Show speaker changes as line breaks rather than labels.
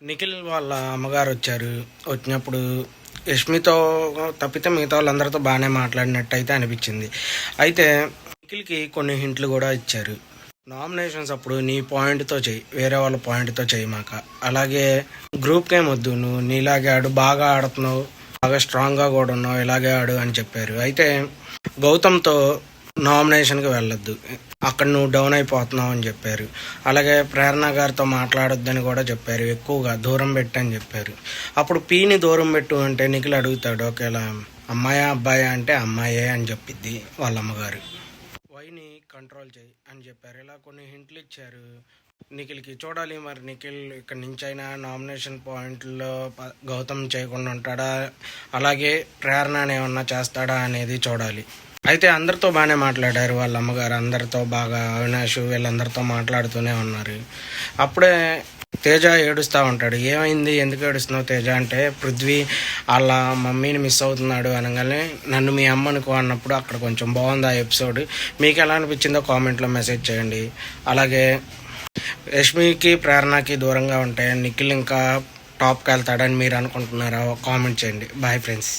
నిఖిల్ వాళ్ళ అమ్మగారు వచ్చారు. వచ్చినప్పుడు యష్మితో తప్పితే మిగతా వాళ్ళందరితో బాగానే మాట్లాడినట్టు అయితే అనిపించింది. అయితే నిఖిల్కి కొన్ని హింట్లు కూడా ఇచ్చారు. నామినేషన్స్ అప్పుడు నీ పాయింట్తో చెయ్యి, వేరే వాళ్ళ పాయింట్తో చెయ్యి మాక. అలాగే గ్రూప్ గేమ్ వద్దు, నువ్వు నీలాగే ఆడు, బాగా ఆడుతున్నావు, బాగా స్ట్రాంగ్గా కూడా ఉన్నావు, ఇలాగే ఆడు అని చెప్పారు. అయితే గౌతమ్తో నామినేషన్కి వెళ్ళొద్దు, అక్కడ నువ్వు డౌన్ అయిపోతున్నావు అని చెప్పారు. అలాగే ప్రేరణ గారితో మాట్లాడొద్దని కూడా చెప్పారు, ఎక్కువగా దూరం పెట్టని చెప్పారు. అప్పుడు పీని దూరం పెట్టు అంటే నిఖిల్ అడుగుతాడు, ఒకేలా అమ్మాయా అబ్బాయా అంటే అమ్మాయే అని చెప్పిద్ది వాళ్ళ అమ్మగారు. వైని కంట్రోల్ చేయి అని చెప్పారు. ఇలా కొన్ని హింట్లు ఇచ్చారు నిఖిల్కి. చూడాలి మరి నిఖిల్ ఇక్కడ నుంచి అయినా నామినేషన్ పాయింట్లో గౌతమ్ చేయకుండా ఉంటాడా, అలాగే ప్రేరణ ఏమన్నా చేస్తాడా అనేది చూడాలి. అయితే అందరితో బాగానే మాట్లాడారు వాళ్ళ అమ్మగారు, అందరితో బాగా, అవినాష్ వీళ్ళందరితో మాట్లాడుతూనే ఉన్నారు. అప్పుడే తేజ ఏడుస్తూ ఉంటాడు. ఏమైంది, ఎందుకు ఏడుస్తున్నావు తేజ అంటే, పృథ్వీ వాళ్ళ మమ్మీని మిస్ అవుతున్నాడు అనగానే నన్ను మీ అమ్మ అనుకో అన్నప్పుడు అక్కడ కొంచెం బాగుంది ఆ ఎపిసోడ్. మీకు ఎలా అనిపించిందో కామెంట్లో మెసేజ్ చేయండి. అలాగే యష్మికి ప్రేరణకి దూరంగా ఉంటే నిఖిల్ ఇంకా టాప్కి వెళ్తాడని మీరు అనుకుంటున్నారా, కామెంట్ చేయండి. Bye friends.